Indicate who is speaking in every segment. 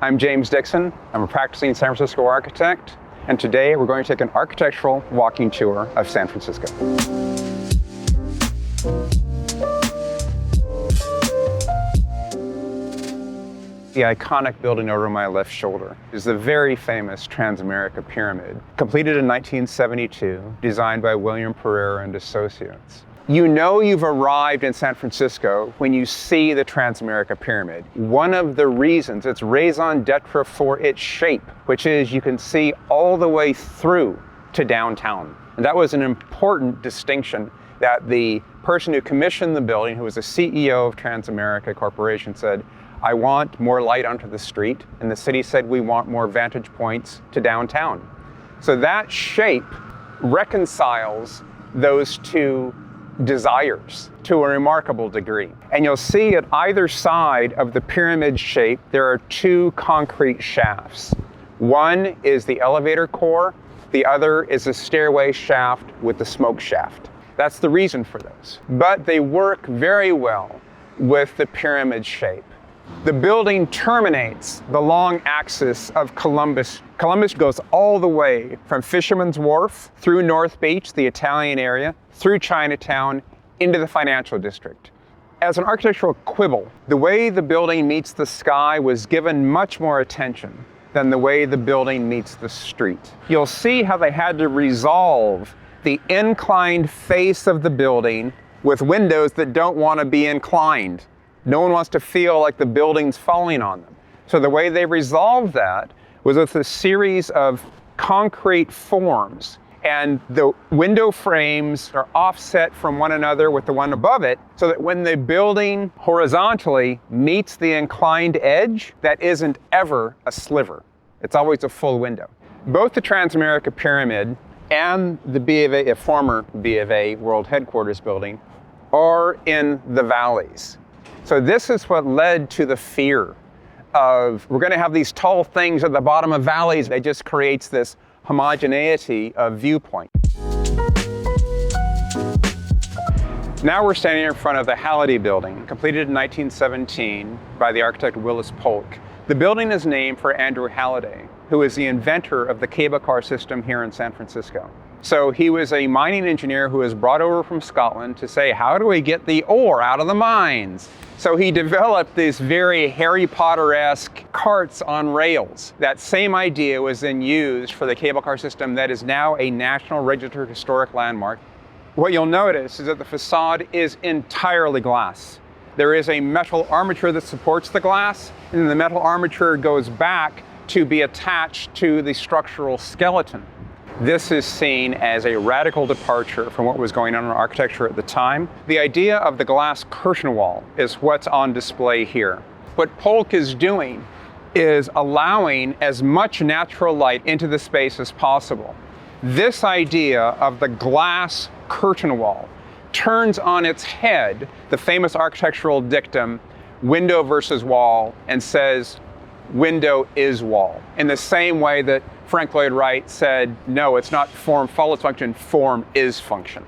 Speaker 1: I'm James Dixon. I'm a practicing San Francisco architect, and today we're going to take an architectural walking tour of San Francisco. The iconic building over my left shoulder is the very famous Transamerica Pyramid, completed in 1972, designed by William Pereira and Associates. You know you've arrived in San Francisco when you see the Transamerica Pyramid. One of the reasons, it's raison d'etre for its shape, which is you can see all the way through to downtown. And that was an important distinction that the person who commissioned the building, who was the CEO of Transamerica Corporation, said, I want more light onto the street. And the city said, we want more vantage points to downtown. So that shape reconciles those two desires to a remarkable degree. And you'll see at either side of the pyramid shape, there are two concrete shafts. One is the elevator core, the other is a stairway shaft with the smoke shaft. That's the reason for those. But they work very well with the pyramid shape. The building terminates the long axis of Columbus. Columbus goes all the way from Fisherman's Wharf through North Beach, the Italian area, through Chinatown, into the financial district. As an architectural quibble, the way the building meets the sky was given much more attention than the way the building meets the street. You'll see how they had to resolve the inclined face of the building with windows that don't want to be inclined. No one wants to feel like the building's falling on them. So the way they resolved that was with a series of concrete forms, and the window frames are offset from one another with the one above it, so that when the building horizontally meets the inclined edge, that isn't ever a sliver. It's always a full window. Both the Transamerica Pyramid and the B of A, a former B of A World Headquarters building, are in the valleys. So this is what led to the fear of, we're going to have these tall things at the bottom of valleys. It just creates this homogeneity of viewpoint. Now we're standing in front of the Hallidie building, completed in 1917 by the architect Willis Polk. The building is named for Andrew Hallidie, who is the inventor of the cable car system here in San Francisco. So he was a mining engineer who was brought over from Scotland to say, how do we get the ore out of the mines? So he developed these very Harry Potter-esque carts on rails. That same idea was then used for the cable car system that is now a National Registered Historic Landmark. What you'll notice is that the facade is entirely glass. There is a metal armature that supports the glass, and then the metal armature goes back to be attached to the structural skeleton. This is seen as a radical departure from what was going on in architecture at the time. The idea of the glass curtain wall is what's on display here. What Polk is doing is allowing as much natural light into the space as possible. This idea of the glass curtain wall turns on its head the famous architectural dictum, window versus wall, and says, window is wall. In the same way that Frank Lloyd Wright said, no, it's not form follows function, form is function.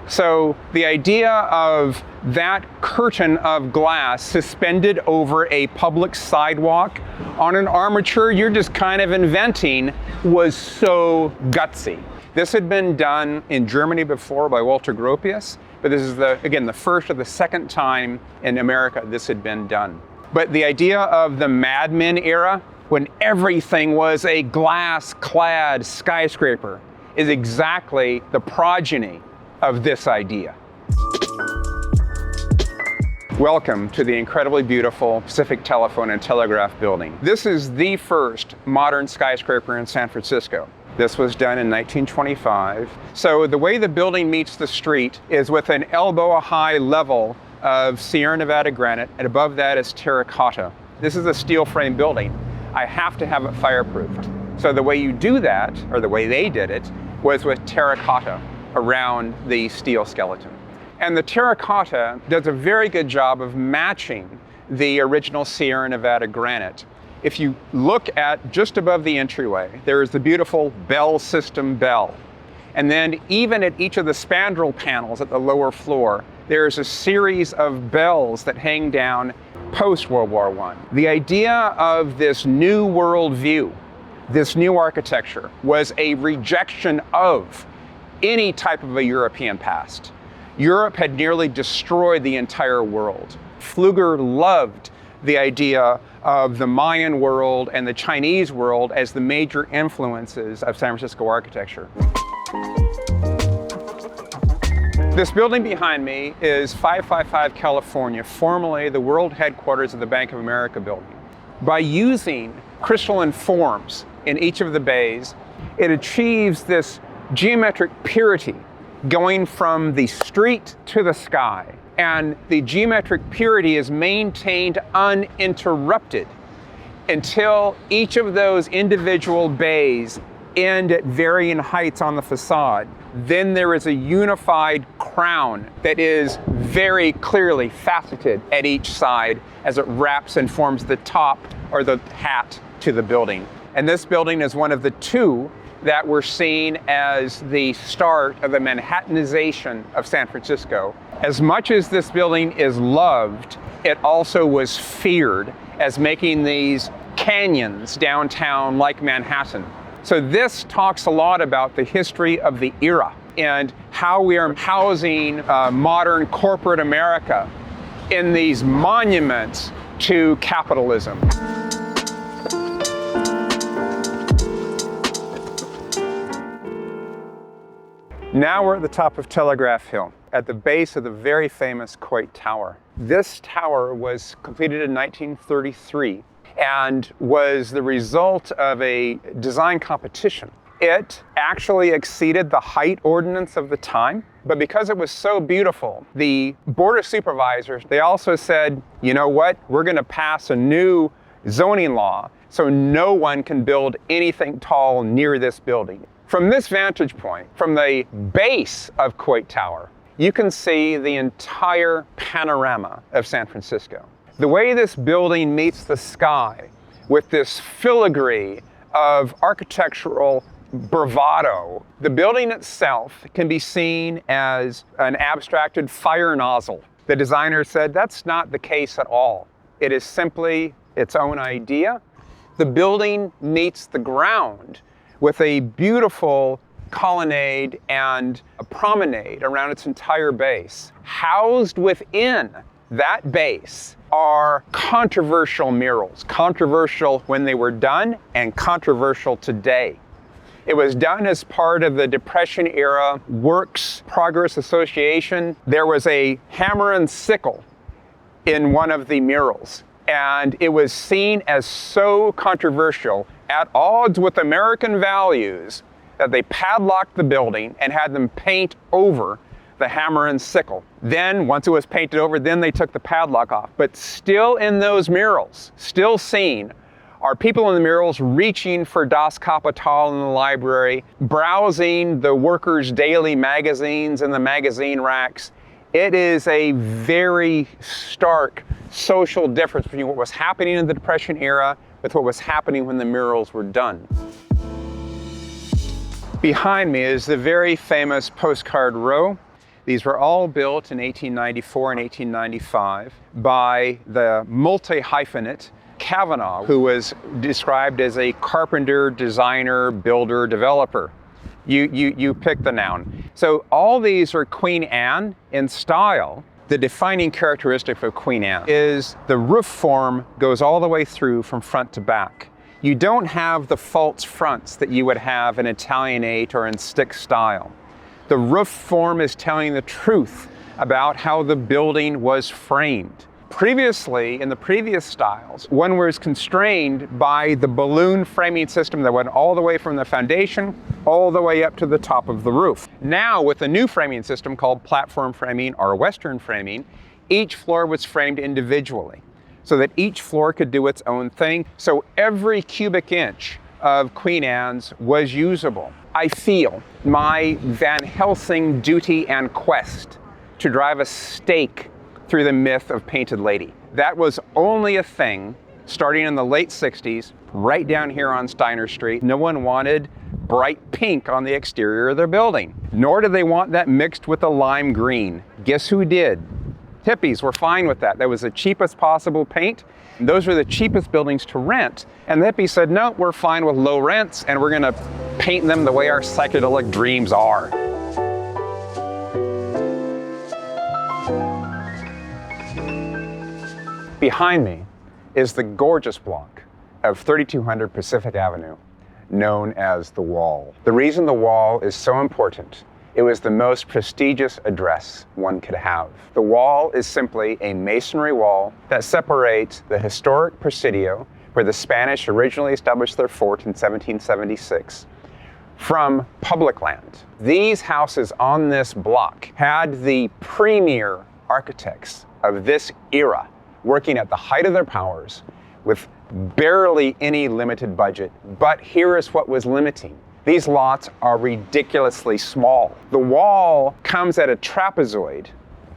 Speaker 1: So the idea of that curtain of glass suspended over a public sidewalk on an armature you're just kind of inventing was so gutsy. This had been done in Germany before by Walter Gropius, but this is again the first or the second time in America this had been done. But the idea of the Mad Men era, when everything was a glass-clad skyscraper, is exactly the progeny of this idea. Welcome to the incredibly beautiful Pacific Telephone and Telegraph Building. This is the first modern skyscraper in San Francisco. This was done in 1925. So the way the building meets the street is with an elbow-high level of Sierra Nevada granite, and above that is terracotta. This is a steel frame building. I have to have it fireproofed. So the way you do that, or the way they did it, was with terracotta around the steel skeleton. And the terracotta does a very good job of matching the original Sierra Nevada granite. If you look at just above the entryway, there is the beautiful bell system bell. And then even at each of the spandrel panels at the lower floor, there's a series of bells that hang down post-World War I. The idea of this new world view, this new architecture, was a rejection of any type of a European past. Europe had nearly destroyed the entire world. Flügger loved the idea of the Mayan world and the Chinese world as the major influences of San Francisco architecture. This building behind me is 555 California, formerly the world headquarters of the Bank of America building. By using crystalline forms in each of the bays, it achieves this geometric purity going from the street to the sky. And the geometric purity is maintained uninterrupted until each of those individual bays end at varying heights on the facade. Then there is a unified crown that is very clearly faceted at each side as it wraps and forms the top or the hat to the building. And this building is one of the two that were seen as the start of the Manhattanization of San Francisco. As much as this building is loved, it also was feared as making these canyons downtown like Manhattan. So this talks a lot about the history of the era and how we are housing modern corporate America in these monuments to capitalism. Now we're at the top of Telegraph Hill, at the base of the very famous Coit Tower. This tower was completed in 1933 and was the result of a design competition. It actually exceeded the height ordinance of the time, but because it was so beautiful, the Board of Supervisors, they also said, you know what, we're going to pass a new zoning law so no one can build anything tall near this building. From this vantage point, from the base of Coit Tower, you can see the entire panorama of San Francisco. The way this building meets the sky with this filigree of architectural bravado, the building itself can be seen as an abstracted fire nozzle. The designer said that's not the case at all. It is simply its own idea. The building meets the ground with a beautiful colonnade and a promenade around its entire base. Housed within that base are controversial murals, controversial when they were done and controversial today. It was done as part of the Depression era Works Progress Association. There was a hammer and sickle in one of the murals, and it was seen as so controversial, at odds with American values, that they padlocked the building and had them paint over the hammer and sickle. Then, once it was painted over, then they took the padlock off. But still in those murals, still seen, are people in the murals reaching for Das Kapital in the library, browsing the workers' daily magazines in the magazine racks. It is a very stark social difference between what was happening in the Depression era with what was happening when the murals were done. Behind me is the very famous Postcard Row. These were all built in 1894 and 1895 by the multi-hyphenate Kavanaugh, who was described as a carpenter, designer, builder, developer. You pick the noun. So all these are Queen Anne in style. The defining characteristic of Queen Anne is the roof form goes all the way through from front to back. You don't have the false fronts that you would have in Italianate or in stick style. The roof form is telling the truth about how the building was framed. Previously, in the previous styles, one was constrained by the balloon framing system that went all the way from the foundation all the way up to the top of the roof. Now, with a new framing system called platform framing or Western framing, each floor was framed individually so that each floor could do its own thing. So every cubic inch of Queen Anne's was usable. I feel my Van Helsing duty and quest to drive a stake through the myth of Painted Lady. That was only a thing starting in the late 60s, right down here on Steiner Street. No one wanted bright pink on the exterior of their building, nor did they want that mixed with a lime green. Guess who did? Hippies were fine with that. That was the cheapest possible paint. Those were the cheapest buildings to rent. And the hippies said, no, we're fine with low rents, and we're gonna paint them the way our psychedelic dreams are. Behind me is the gorgeous block of 3200 Pacific Avenue, known as the Wall. The reason the Wall is so important, it was the most prestigious address one could have. The Wall is simply a masonry wall that separates the historic Presidio, where the Spanish originally established their fort in 1776, from public land. These houses on this block had the premier architects of this era working at the height of their powers with barely any limited budget. But here is what was limiting. These lots are ridiculously small. The Wall comes at a trapezoid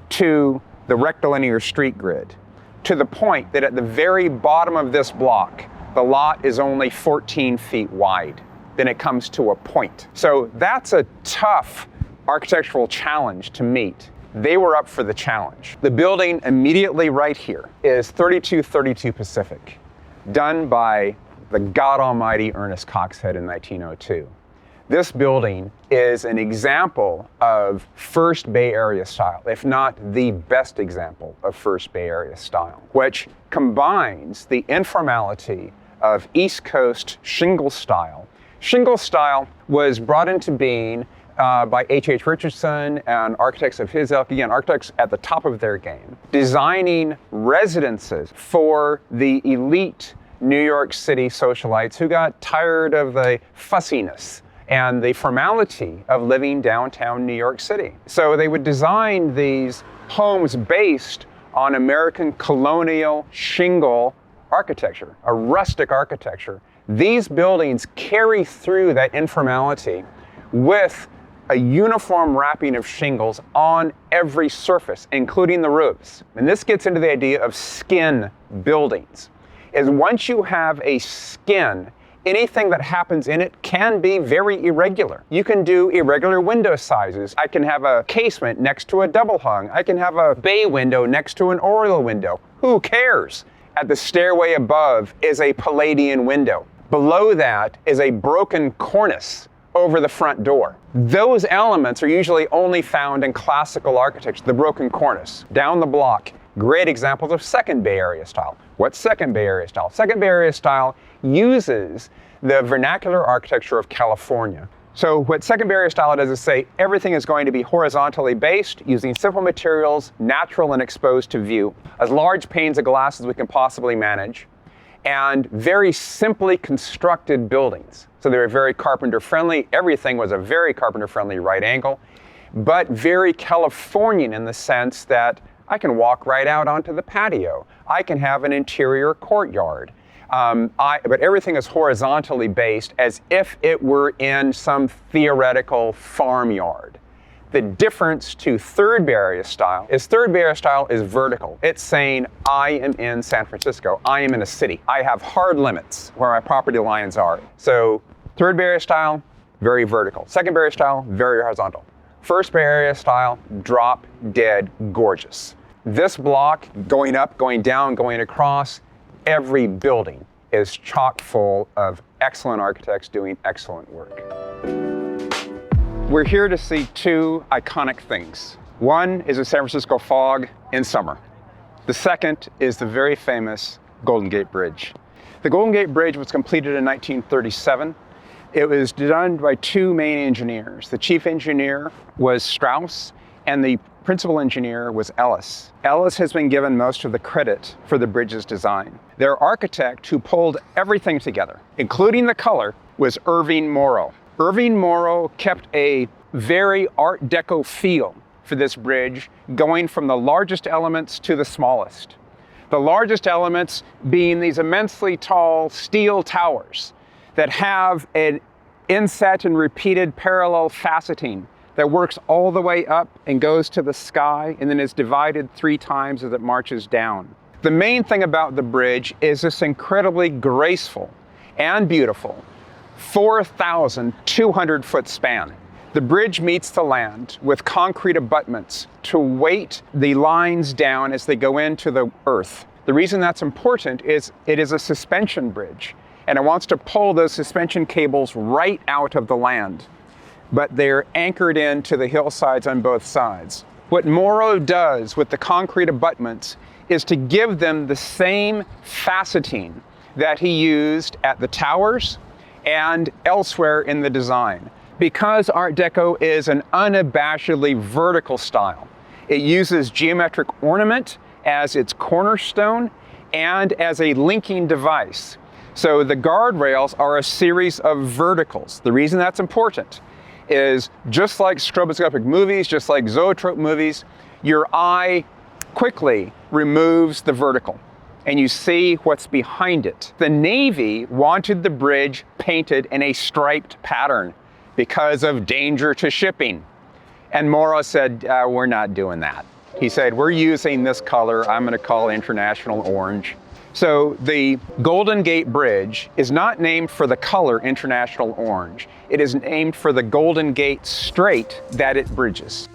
Speaker 1: to the rectilinear street grid, to the point that at the very bottom of this block, the lot is only 14 feet wide. Then it comes to a point. So that's a tough architectural challenge to meet. They were up for the challenge. The building immediately right here is 3232 Pacific, done by the God Almighty Ernest Coxhead in 1902. This building is an example of first Bay Area style, if not the best example of first Bay Area style, which combines the informality of East Coast shingle style. Shingle style was brought into being by H.H. Richardson and architects of his ilk, again, architects at the top of their game, designing residences for the elite New York City socialites who got tired of the fussiness and the formality of living downtown New York City. So they would design these homes based on American colonial shingle architecture, a rustic architecture. These buildings carry through that informality with a uniform wrapping of shingles on every surface, including the roofs. And this gets into the idea of skin buildings. Is once you have a skin, anything that happens in it can be very irregular. You can do irregular window sizes. I can have a casement next to a double hung. I can have a bay window next to an oriel window. Who cares? At the stairway above is a Palladian window. Below that is a broken cornice over the front door. Those elements are usually only found in classical architecture, the broken cornice. Down the block, great examples of Second Bay Area style. What's Second Bay Area style? Second Bay Area style uses the vernacular architecture of California. So what Second Bay Area style does is say everything is going to be horizontally based, using simple materials, natural and exposed to view, as large panes of glass as we can possibly manage, and very simply constructed buildings. So they were very carpenter friendly. Everything was a very carpenter friendly right angle, but very Californian in the sense that I can walk right out onto the patio. I can have an interior courtyard. But everything is horizontally based as if it were in some theoretical farmyard. The difference to Third Bay Area style is Third Bay Area style is vertical. It's saying, I am in San Francisco. I am in a city. I have hard limits where my property lines are. So Third Bay Area style, very vertical. Second Bay Area style, very horizontal. First Bay Area style, drop dead gorgeous. This block, going up, going down, going across, every building is chock full of excellent architects doing excellent work. We're here to see two iconic things. One is the San Francisco fog in summer. The second is the very famous Golden Gate Bridge. The Golden Gate Bridge was completed in 1937. It was done by two main engineers. The chief engineer was Strauss, and the principal engineer was Ellis. Ellis has been given most of the credit for the bridge's design. Their architect who pulled everything together, including the color, was Irving Morrow. Irving Morrow kept a very Art Deco feel for this bridge, going from the largest elements to the smallest. The largest elements being these immensely tall steel towers that have an inset and repeated parallel faceting that works all the way up and goes to the sky and then is divided 3 times as it marches down. The main thing about the bridge is this incredibly graceful and beautiful 4,200 foot span. The bridge meets the land with concrete abutments to weight the lines down as they go into the earth. The reason that's important is it is a suspension bridge, and it wants to pull those suspension cables right out of the land. But they're anchored into the hillsides on both sides. What Morrow does with the concrete abutments is to give them the same faceting that he used at the towers and elsewhere in the design. Because Art Deco is an unabashedly vertical style, it uses geometric ornament as its cornerstone and as a linking device. So the guardrails are a series of verticals. The reason that's important is just like stroboscopic movies, just like zoetrope movies, your eye quickly removes the vertical and you see what's behind it. The Navy wanted the bridge painted in a striped pattern because of danger to shipping. And Morrow said, we're not doing that. He said, we're using this color I'm gonna call International Orange. So the Golden Gate Bridge is not named for the color International Orange. It is named for the Golden Gate Strait that it bridges.